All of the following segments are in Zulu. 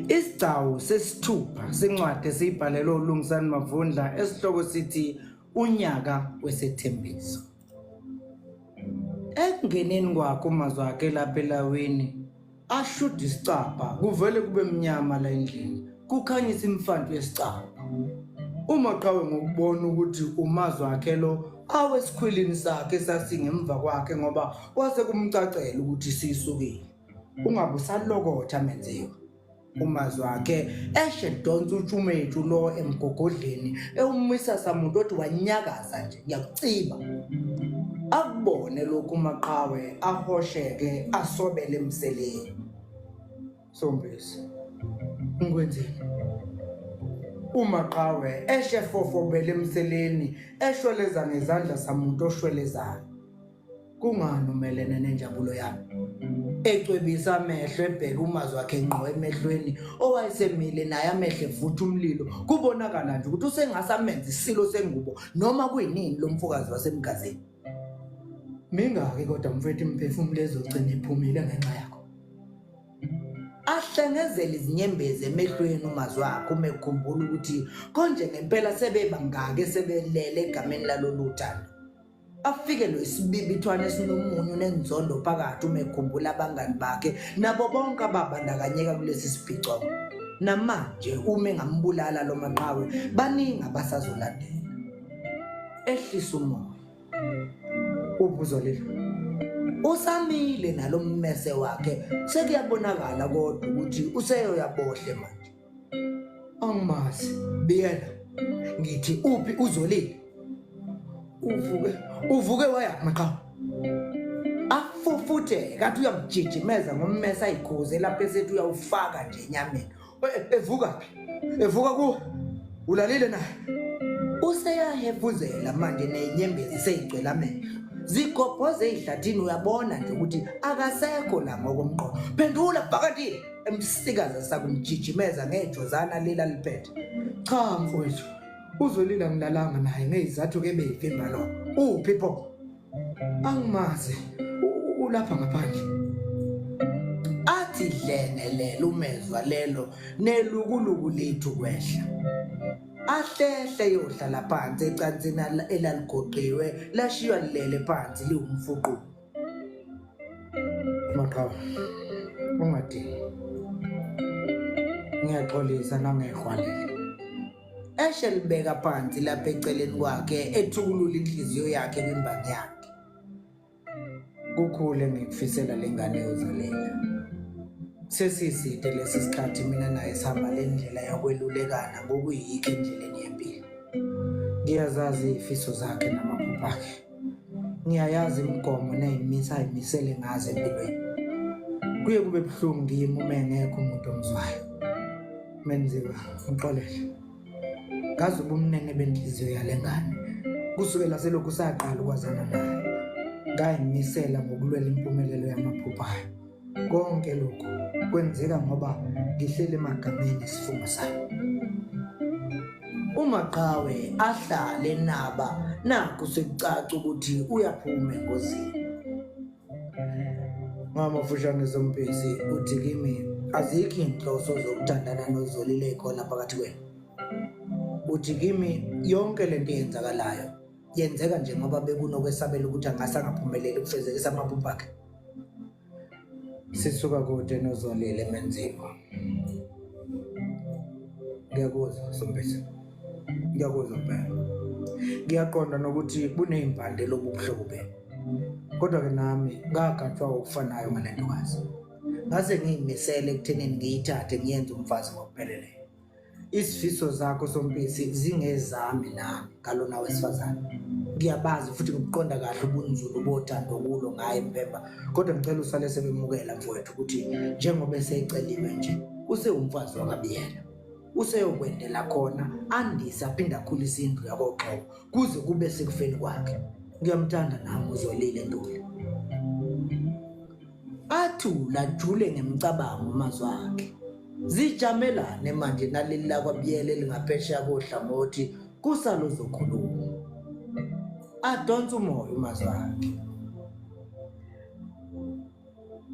Isigcawu sesithupha sencwadi esiyibhalelwe uLungisani Mavundla esihloko sithi unyaka wesethembiso. Ekungeneni kwakhe umazwi akhe lapha elawini ashuda isicapha kuvele kube mnyama la endlini kukhanyisa imfanto yesicapha. UMaqhawe ngokubona ukuthi umazwi akhe lo awesikhwilini sakhe sasingemva kwakhe ngoba wase kumcacela ukuthi sisukile. Ungabe usalokotha menziwa. Umazwi akhe eshedonsa utshumethu lo emgogodleni ewumisa samuntu othi wanyakaza nje ngiyakuciba. Akubone lokhu uMaqhawe ahosheke asobele emseleni. Sombisi ngikwenzile. UMaqhawe eshefofobele emseleni eshweleza ngezandla samuntu oshwelezayo. Kungani umelene nenjabulo yami? Ecwebisa amehlo ebheka umazwi wakhe ngqo emehlweni owayesemile naye amehlo evutha umlilo kubonakala nje ukuthi usengasamenza isilo sengubo noma kuyinini lomfokazi wasemgazini. Mingaki kodwa mfethu imphefumulo ezogcina iphumile ngenxa yakho. Ahlengezela izinyembezi emehlweni umazwi wakhe umekhumbula ukuthi konje ngempela sebebangake sebelele egameni lalolu uthando. Afike lo isibibithwana esinomunyu nenzondo phakathi umekhumbula abangani bakhe nabo bonke ababandakanyeka kulesi siphico. Namanje uma engambulala lo Maqhawe baningi abasazolandela. Ehlisa umoya. Ubuzolile. Usamile nalommese wakhe sekuyabonakala kodwa ukuthi useyoyabohle manje. Angimazi biyela ngithi uphi uzolile. Uvuke waya Maqhawe. Afufuthe kathi uyamjijimeza ngommese ayikhoze lapha esethi uyawufaka nje enyameni. Evuka phi? Evuka ku ulalile naye. Useyahefuzela manje nenyembezi seyigcwele amehlo. Zigobhoze ehlathini uyabona nje ukuthi akasekho la ngokomqondo. Phendula phakathi emsikaza sakumjijimeza ngejozana lela liphethe. Cha mfowethu. Uzolila ngilalanga naye ngezathu ke beyivimba lo. Uphi pho? Angimazi. Ulapha ngaphandle. Athi dlenelele umezwa lelo nelukuluku lethu kwehla. Ahlehle yohlala phansi ecansini elaligoqiwe lashiywa lele phansi liwumfuqu. Maqhawe. Ungadini. Ngiyaxolisa nangehwalele. Eshe libeka phansi lapha eceleni kwakhe ethukulula inhliziyo yakhe kwimbangi yakhe. Kukhule ngikufisela lengane yozolela. Sesiside lesi sikhathi mina naye sihamba le ndlela yakwelulekana ngokuyikho endleleni yempilo. Ngiyazazi izifiso zakhe namaphupho akhe. Ngiyayazi imigomo nezimisa ayimisele ngazo empilweni. Kuye kube buhlungu kimi uma engekho umuntu omzwayo. Menziwa ngixolele. Ngazi ubumnene benhliziyo yalengane. Kusukela selokhu saqala ukwazana naye. Ngayimisela ngokulwela impumelelo yamaphupho akhe. Konke lokho kwenzeka ngoba ngihlele emagameni isifungo sami. UMaqhawe ahlale naba nakho sekucaca ukuthi uyaphuma engozini. Ngamafushane zompisi uthi kimi azikho inhloso zokuthandana noZolile khona phakathi kwenu. Uthi kimi yonke lento eyenzakalayo yenzeka nje ngoba bekunokwesabela ukuthi angasangaphumeleli ukufezekisa amaphupho akhe. Sisuka kude noZolile Menziwa. Ngiyakuzwa Sombisi. Ngiyakuzwa phela. Ngiyaqonda nokuthi kunezimpande lobubuhlobo benu. Kodwa ke nami ngagathwa okufanayo ngalentokazi. Ngase ngiyimisele ekuthenini ngiyithathe ngiyenze umfazi ngokupheleleyo. Isifiso zakho Sombisi zingezami nami ngalona wesifazane. Ngiyabazi futhi ngokuqonda kahle ubunzulu bothando kulo ngaye Mpemba. Kodwa ngicela usale sebemukela mfowethu ukuthi njengoba eseceliwe nje usewumfazi wakabiyela. Useyokwendela khona andisa aphinda akhulisa indlu yakoXhobo kuze kube sekufeni kwakhe. Ngiyamthanda nami uZolile Ntuli. Athula jule ngemicabango umazwi wakhe. Zijamelane manje naleli lakwabiyele lingaphesheya kohlangothi kusalo zokhuluma. Adonsa umoya umazwi wakhe.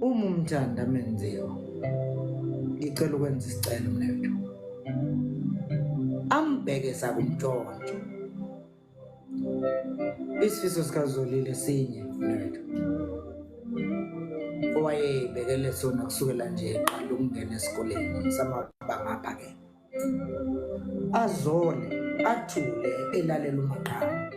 Umthanda Menziwa. ngicela ukwenza isicelo mnewethu. Ambheke sakumntshontsho. Isifiso sikaZolile sinye mnewethu. Owayebekele sona kusukela nje eqala ukungena esikoleni samabanga aphakeme. Azole, athule, elalela uMaqhawe.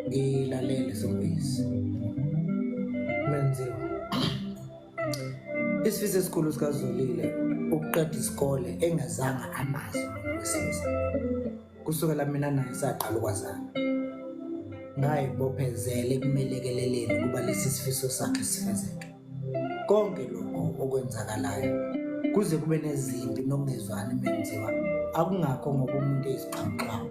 Ngilalele Sombisi. Menziwa. Isifiso esikhulu sikaZolile ukuqeda isikole engazange amazi ngokwesizwe. Kusukela mina naye saqala ukwazana. Ngayibophezele kumelekeleleni ukuba lesi sifiso sakhe sifezeke. Konke lokho okwenzakalayo kuze kube nezimpi nokungezwani Menziwa akungakho ngoba umuntu eyisiqhaqhawo.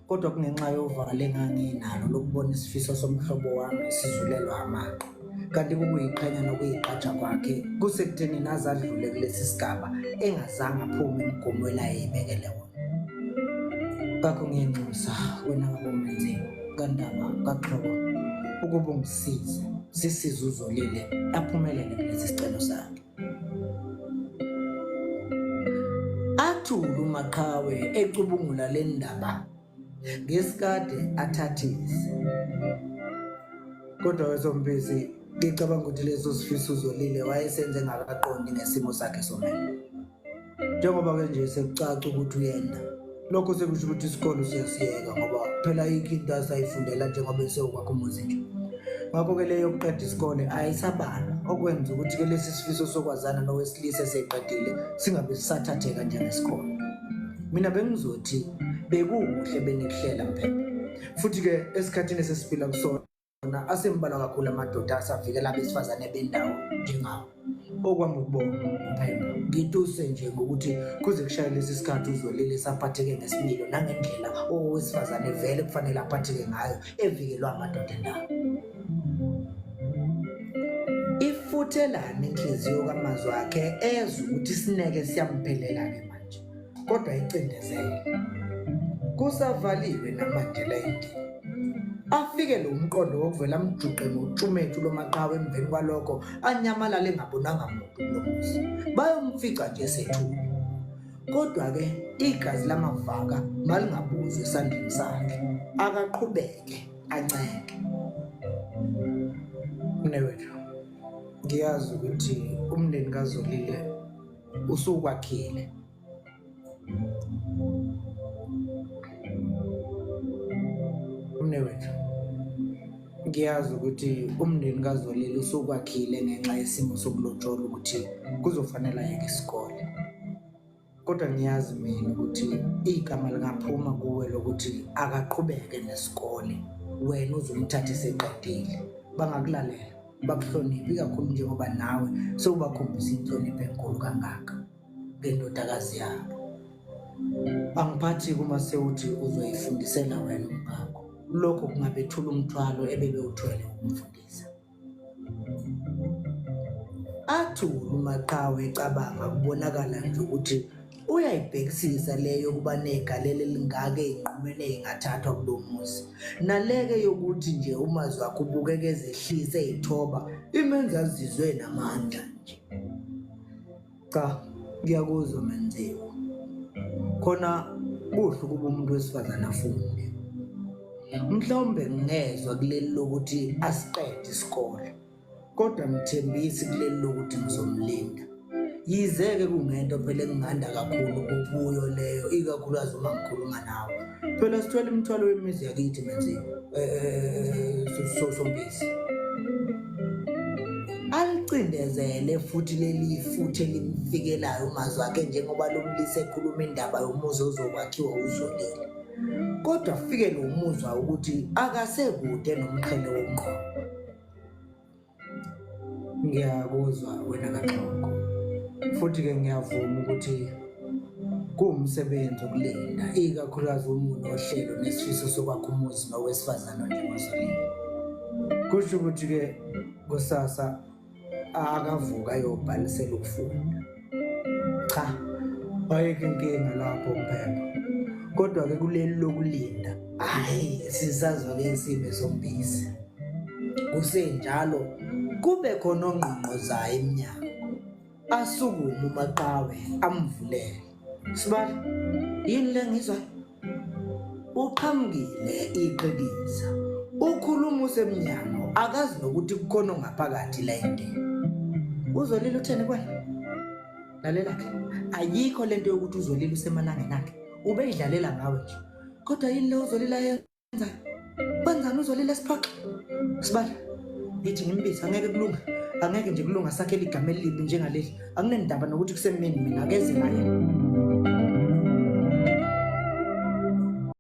Kodwa kungenxa yovalo enganginalo lokubona isifiso somhlobo wami sizulelwa amaqha. Kanti kukuyiqhenya nokuyiqatsha kwakhe kusekutheni nazadlule kulesi sigaba engazange aphume emgomweni ayebekele wona. Kakho ngiyenxusa wena ngoMenziwa kandaba kaXhoko ukuba ungisize sisize uZolile aphumelele kulesi sicelo sakhe. Athula uMaqhawe ecubungula le ndaba ngesikade athathise. Kodwa weSombisi ngicabanga ukuthi leso sifiso uZolile wayesenze ngakaqondi ngesimo sakhe somelo. Njengoba ke nje sekucaca ukuthi uyenda, lokho sekusho ukuthi isikole siyasiyeka ngoba phela ayikho into asayifundela njengoba esewukwakho umuzi nje. Ngakho ke leyo yokuqeda isikole ayisabala, okwenza ukuthi ke lesi sifiso sokwazana nowesilisa eseqedile singabe sisathatheka njengesikole. Mina bengizothi bekuhle benikuhlela mphela. Futhi ke esikhathini esesiphila kusona asembalwa kakhulu amadoda asavikela abesifazane bendawo njengawo. Okwami ukubona mphela ngituse nje ngokuthi kuze kushaye lesi sikhathi uZolile saphatheke ngesimilo nangendlela owesifazane vele kufanele aphatheke ngayo evikelwa amadoda endawo. Ifuthelana inhliziyo kamazwi akhe ezwe ukuthi sineke siyamphelela ke manje. Kodwa icindezele. Kusavaliwe namanje la indini. Afike lo umqondo wokuvela amjuqe ngotshumethu loMaqhawe emveni kwalokho anyamalale ngabonanga muntu kulomuzi. Bayomfica nje sethu. Kodwa ke igazi lamavaka malingabuzwe esandleni sakhe. Akaqhubeke anceke. Mnewethu, ngiyazi ukuthi umndeni kaZolile usukwakhile. Mnewethu, ngiyazi ukuthi umndeni kaZolile usukwakhile ngenxa yesimo sokulotshola ukuthi kuzofanele ayeke isikole. Kodwa ngiyazi mina ukuthi igama lingaphuma kuwe lokuthi akaqhubeke nesikole. Wena uzumthatha eseqedile. Bangakulalela, bakuhloniphe kakhulu njengoba nawe sewubakhombisa inhlonipho enkulu kangaka ngendodakazi yabo. Angiphathi kuma sewuthi uzoyifundisela wena umphako. Lokho kungabethula umthwalo ebebewuthwele ukumfundisa. Athula uMaqhawe ecabanga kubonakala nje ukuthi uyayibhekisisa leyo kuba negalelo elingaka einqumeni engathathwa kulomuzi. Naleke yokuthi nje umazwi wakhe ubukeke ezehlise ezithoba imenza azizwe namandla nje. Cha, ngiyakuzwa Menziwa. Khona kuhle kuba umuntu wesifazane afunde. Mhlawumbe ngezwe kuleli lokuthi asiqede isikole. Kodwa ngithembisi kuleli lokuthi ngizomlinda. Yizeke kungento phela enginganda kakhulu kubuyo leyo ikakhulukazi uma ngikhuluma nawe. Phela sithwele imithwalo wemizi yakithi Menziwa. Sombisi. Alicindezele futhi leli futhe limfikelayo umazwi wakhe njengoba lomlise ekhuluma indaba yomuzi ozokwakhiwa uZolile. Kodwa fike lo muzwa ukuthi akasekude nomqhele womqondo. Ngiyakuzwa wena kaXhoko. Futhi ke ngiyavuma ukuthi kuwumsebenzi ukulinda ikakhulukazi umuntu ohlelo nesifiso sokwakha umuzi nowesifazane njengoZolile. Kusho ukuthi ke kusasa akavuka ayobhalisela ukufunda. Cha, ayikho inkinga lapho mphela. Kodwa ke kuleli lokulinda, hayi sisazwa ke isimo Sombisi. Kusenjalo kube khona ongqongqozayo eminyango. asukume uMaqawe amvulele. Sibali, yini le ngizwayo? Uqhamukile iqhikiza. Ukhuluma usemnyango, akazi nokuthi kukhona ngaphakathi la endeni. UZolile utheni kwena? Lalela-ke, ayikho lento yokuthi uZolile usemalangeni akhe. Ubeyidlalela ngawe nje. Kodwa yini le uZolile ayenzayo? Kwenzani uZolile esiphoxa? Sibali, ngithi ngimbiza angeke kulunga. Angeke nje kulunga sakhela igama elibi njengaleli. Akunendaba nokuthi kusemini mina akeze naye.